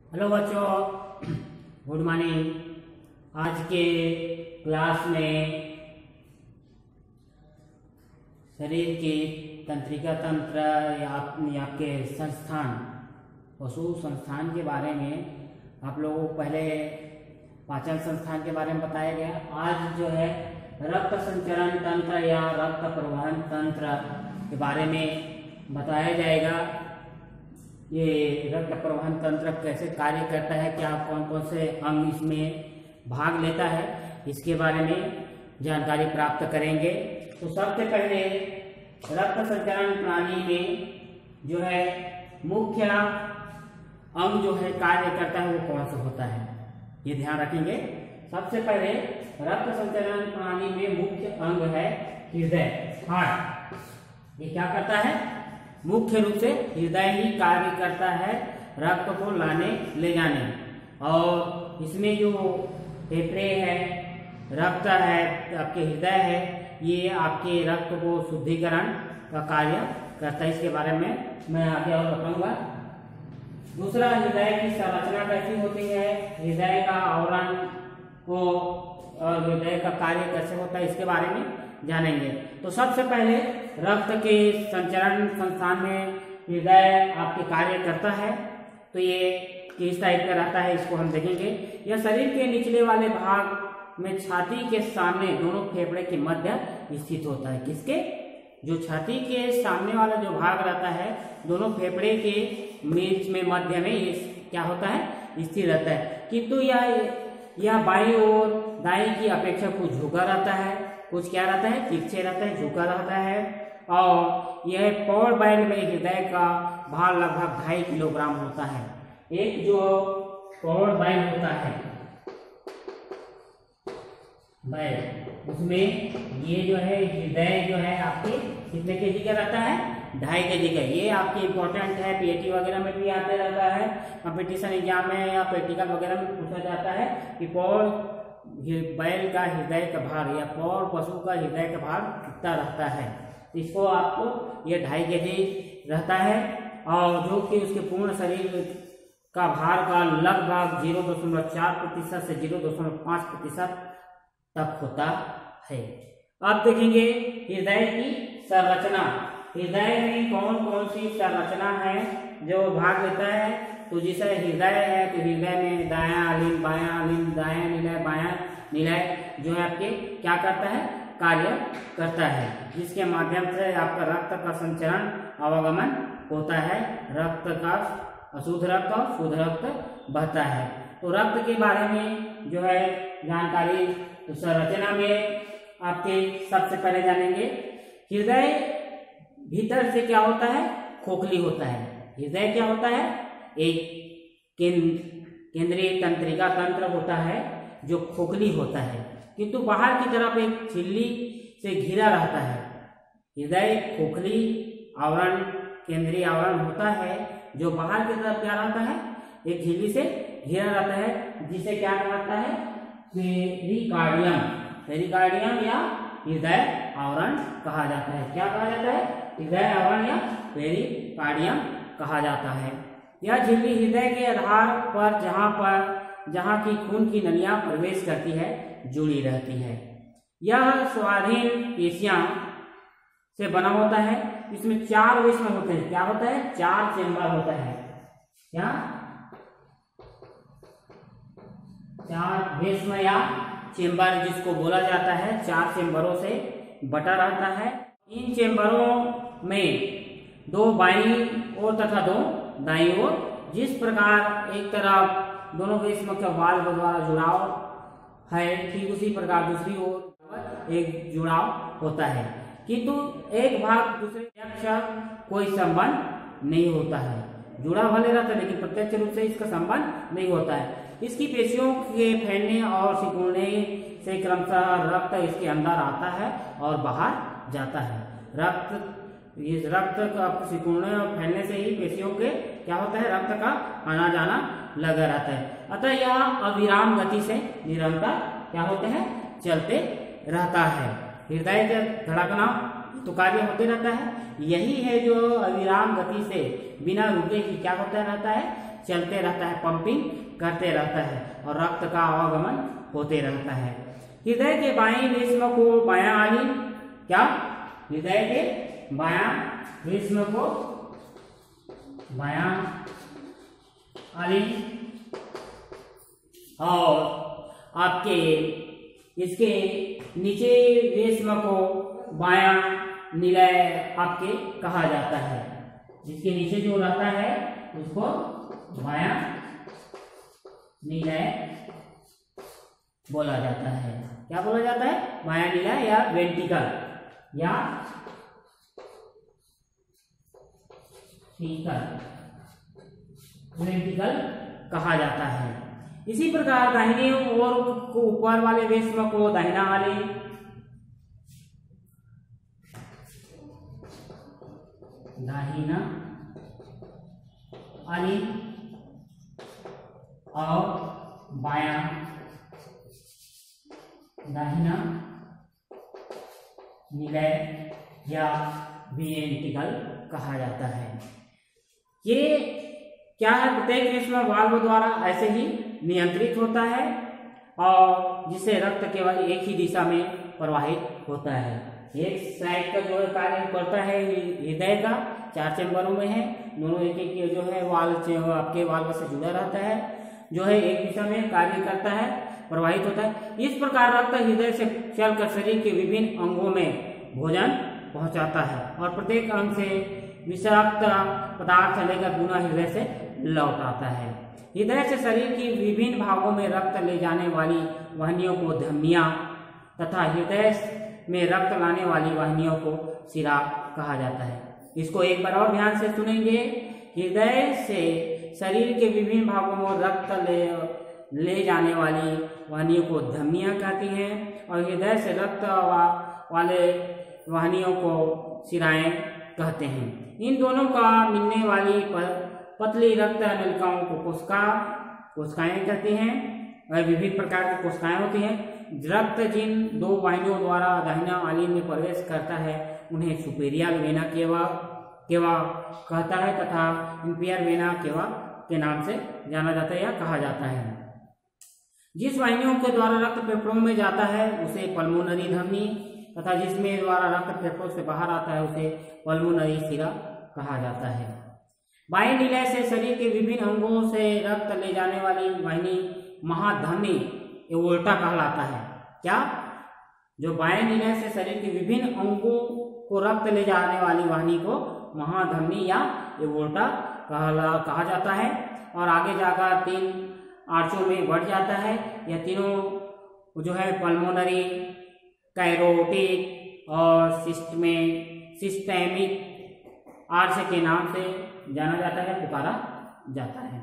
Hello बच्चों, good morning. आज के क्लास में शरीर की तंत्रिका तंत्र या आपके संस्थान पशु संस्थान के बारे में आप लोगों को पहले पाचन संस्थान के बारे में बताया गया। आज जो है रक्त संचरण तंत्र या रक्त प्रवाहन तंत्र के बारे में बताया जाएगा। ये रक्त प्रवाहन तंत्र कैसे कार्य करता है, क्या कौन कौन से अंग इसमें भाग लेता है, इसके बारे में जानकारी प्राप्त करेंगे। तो सबसे पहले रक्त संचरण प्रणाली में जो है मुख्य अंग जो है कार्य करता है वो कौन सा होता है, ये ध्यान रखेंगे। सबसे पहले रक्त संचरण प्रणाली में मुख्य अंग है हृदय, हार्ट। ये क्या करता है? मुख्य रूप से हृदय ही कार्य करता है रक्त को लाने ले जाने, और इसमें जो फेफड़े है, रक्त है, आपके हृदय है, ये आपके रक्त को शुद्धिकरण का कार्य करता है। इसके बारे में मैं आगे और बताऊंगा। दूसरा, हृदय की संरचना कैसी होती है, हृदय का आवरण को और हृदय का कार्य कैसे होता है, इसके बारे में जानेंगे। तो सबसे पहले रक्त के संचरण संस्थान में हृदय आपके कार्य करता है। तो ये किस टाइप का रहता है, इसको हम देखेंगे। यह शरीर के निचले वाले भाग में छाती के सामने दोनों फेफड़े के मध्य स्थित होता है। किसके? जो छाती के सामने वाला जो भाग रहता है, दोनों फेफड़े के बीच में मध्य में ये क्या होता है, स्थित रहता है। किंतु यह बाईं और दाईं की अपेक्षा कुछ झुका रहता है, कुछ क्या रहता है, तिरछे रहता है, झुका रहता है। और यह पौड़ बैंड में हृदय का भार लगभग 2.5 किलोग्राम होता है। एक जो पौड़ बैंड होता है बैंड, उसमें ये जो है हृदय जो है आपके कितने केजी का रहता है, 2.5 केजी का। ये आपके इम्पोर्टेंट है, पीएटी वगैरह में भी आते रहता है, कंपटीशन एग्जाम में या प्रैक्टिकल वगैरह में पूछा जाता है कि पौड़ बैल का हृदय का भार या पौड़ पशु का हृदय का भार कितना रहता है। इसको आपको ये 2.5 केजी रहता है, और जो कि उसके पूर्ण शरीर का भार का लगभग 0.4% से 0.5% तक होता है। अब देखेंगे हृदय की संरचना। हृदय में कौन कौन सी संरचना है जो भाग लेता है। तो जैसे हृदय है तो हृदय में दायां अलिंद, बायां अलिंद, दायां निलय, बायां निलय जो है आपके क्या करता है, कार्य करता है, जिसके माध्यम से आपका रक्त का संचरण आवागमन होता है। रक्त का अशुद्ध रक्त और शुद्ध रक्त बहता है। तो रक्त के बारे में जो है जानकारी तो संरचना में आपके सबसे पहले जानेंगे। हृदय भीतर से क्या होता है, खोखली होता है। हृदय क्या होता है, एक केंद्रीय तंत्रिका तंत्र होता है जो खोखली होता है, किंतु बाहर की तरफ एक झिल्ली से घिरा रहता है। हृदय खोखली आवरण, केंद्रीय आवरण होता है जो बाहर की तरफ क्या रहता है, एक झिल्ली से घिरा रहता है, जिसे क्या कहता है, पेरिकार्डियम। पेरिकार्डियम या हृदय आवरण कहा जाता है। क्या कहा जाता है, हृदय आवरण या पेरिकार्डियम कहा जाता है। यह झिल्ली हृदय के आधार पर जहां की खून की नलियां प्रवेश करती है जुड़ी रहती है। यह स्वाधीन पेशियां से बना होता है। इसमें 4 विस्म होते हैं। क्या होता है, 4 चेम्बर होता है। क्या 4 विस्म या चेम्बर जिसको बोला जाता है, 4 चेम्बरों से बटा रहता है। इन चेम्बरों में 2 बाईं ओर तथा 2 दाईं ओर, जिस प्रकार एक तरफ दोनों विस्म का वाल्व द्वारा जुड़ाव है, ठीक उसी प्रकार दूसरी ओर एक जुड़ाव होता है, किंतु एक भाग दूसरे प्रत्यक्ष कोई संबंध नहीं होता है। जुड़ा भले रहता है लेकिन प्रत्यक्ष रूप से इसका संबंध नहीं होता है। इसकी पेशियों के फैलने और सिकुड़ने से क्रमशः रक्त इसके अंदर आता है और बाहर जाता है। इस रक्त का सिकुड़ने और फैलने से ही पेशियों के क्या होता है, रक्त का आना जाना लगा रहता है। अतः यह अविराम गति से निरंतर क्या होते हैं, चलते रहता है। हृदय का धड़कना तो कार्य होते रहता है। यही है जो अविराम गति से बिना रुके ही क्या होता रहता है, चलते रहता है, पंपिंग करते रहता है और रक्त का आवागमन होते रहता है। हृदय के बाएं विस्म को बायां आलिन, क्या हृदय के बायां विस्म को बायां आलिन और आपके इसके नीचे विस्म को बायां निलय आपके कहा जाता है। जिसके नीचे जो रहता है उसको बायां निलय बोला जाता है। क्या बोला जाता है? बायां निलय या वेंट्रिकल या वेंट्रिकल कहा जाता है। इसी प्रकार दाहिने ओर को ऊपर वाले विस्म को दाहिना आलिन, दाहिना आलिन और बायां दाहिना निलय या वेंट्रिकल कहा जाता है। ये क्या है? प्रत्येक विस्म वाल्व द्वारा ऐसे ही नियंत्रित होता है और जिससे रक्त केवल एक ही दिशा में प्रवाहित होता है। एक साइड का जो कार्य करता है हृदय का 4 चैम्बरों में है, दोनों एक एक जो है वाल्व आपके वाल्व से जुड़ा रहता है, जो है एक दिशा में कार्य करता है, प्रवाहित होता है। इस प्रकार रक्त हृदय से चलकर शरीर के विभिन्न अंगों में भोजन पहुंचाता है और प्रत्येक अंग से विषाक्त पदार्थ लेकर पुनः हृदय से लौट आता है। हृदय से शरीर के विभिन्न भागों में रक्त ले जाने वाली वाहिनियों को धमनियां तथा हृदय में रक्त लाने वाली वाहिनियों को शिरा कहा जाता है। इसको एक बार और ध्यान से सुनेंगे। हृदय से शरीर के विभिन्न भागों में रक्त ले जाने वाली वाहिनियों को धमनियां कहती हैं और हृदय से रक्त वाले वाहिनियों को शिराएं कहते हैं। इन दोनों का मिलने वाली पतली रक्त नलिकाओं को कोशिकाएं कहते हैं और विभिन्न प्रकार की कोशिकाएं होती हैं। रक्त जिन दो वाहिनियों द्वारा दाहिना आलिन में प्रवेश करता है उन्हें सुपेरियर वेना केवा कहता है तथा इंफीरियर वेना केवा के नाम से जाना जाता है या कहा जाता है। जिस वाहिनियों के द्वारा रक्त फेफड़ों में जाता है उसे पल्मोनरी धमनी तथा जिसमें द्वारा रक्त फेफड़ों से बाहर आता है उसे पल्मोनरी शिरा कहा जाता है। बाएं निलय से शरीर के विभिन्न अंगों से रक्त ले जाने वाली वाहिनी महाधमनी एओर्टा कहलाता है। क्या? जो बाएं निलय से शरीर के विभिन्न अंगों को रक्त ले जाने वाली वाहिनी को महाधमनी या एओर्टा कहा जाता है और आगे जाकर 3 आर्चों में बढ़ जाता है। यह तीनों जो है पल्मोनरी, कैरोटिड और सिस्टेमिक आर्च के नाम से जाना जाता है, पुकारा जाता है।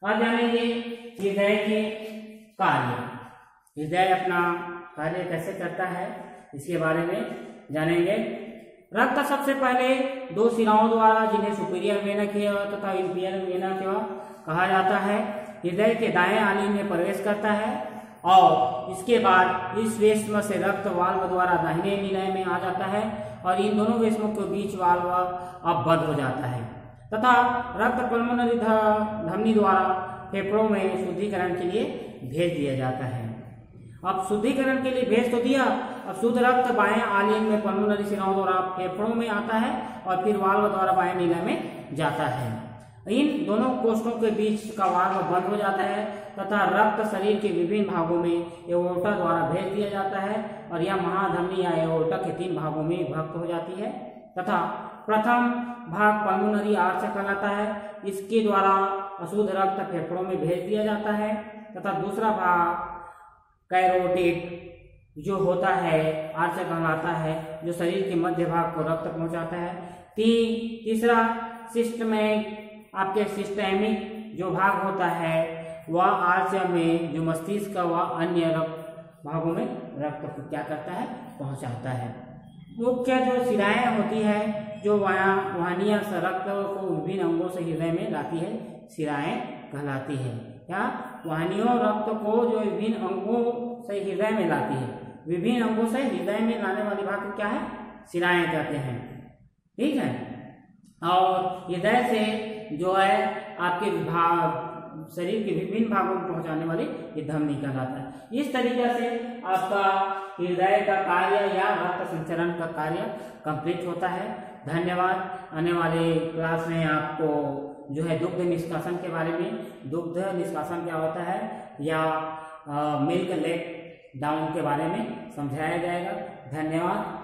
और जानेंगे हृदय के कार्य। हृदय अपना कार्य कैसे करता है इसके बारे में जानेंगे। रक्त सबसे पहले 2 शिराओं द्वारा जिन्हें सुपीरियर वेना केवा तथा इंफीरियर वेना केवा कहा जाता है हृदय के दाएं आलिन में प्रवेश करता है और इसके बाद इस वेस्म से रक्त वाल्व द्वारा दाहिने निलय में आ जाता है और इन दोनों वेस्मों के बीच वाल्व अब बंद हो जाता है तथा रक्त पल्मोनरी धमनी द्वारा फेफड़ों में शुद्धिकरण के लिए भेज दिया जाता है। अब शुद्धिकरण के लिए भेज तो दिया, अब शुद्ध रक्त बाएं आलिन में पल्मोनरी शिराओं द्वारा फेफड़ों में आता है और फिर वाल्व द्वारा बाएं निलय में जाता है। इन दोनों कोष्ठों के बीच का वाल्व बंद हो जाता है तथा रक्त शरीर के विभिन्न भागों में एओर्टा द्वारा भेज दिया जाता है और यह महाधमनी या एओर्टा के 3 भागों में विभक्त हो जाती है तथा प्रथम भाग पल्मोनरी आर्च कहलाता है। इसके द्वारा अशुद्ध रक्त फेफड़ों में भेज दिया जाता है तथा दूसरा भाग कैरोटिड जो होता है आर्च कहलाता है, जो शरीर के मध्य भाग को रक्त पहुंचाता है। तीसरा आपके सिस्टेमिक जो भाग होता है वह आर्च में जो मस्तिष्क व अन्य भागों में रक्त को क्या करता है, पहुंचाता है। मुख्य जो शिराएं होती है जो वाहिनियां रक्त को विभिन्न अंगों से हृदय में लाती है, शिराएं कहलाती है। क्या? वाहिनियों रक्त को जो विभिन्न अंगों से हृदय में लाती है, विभिन्न अंगों से हृदय में लाने वाली भाग को क्या है, शिराएं कहते हैं। ठीक है। और हृदय से जो है आपके विभाग शरीर के विभिन्न भागों को पहुंचाने वाली ये धमनी कहलाता है। इस तरीके से आपका हृदय का कार्य या रक्त संचरण का कार्य कंप्लीट होता है। धन्यवाद। आने वाले क्लास में आपको जो है दुग्ध निष्कासन के बारे में, दुग्ध निष्कासन क्या होता है या मिल्क लेट डाउन के बारे में समझाया जाएगा। धन्यवाद।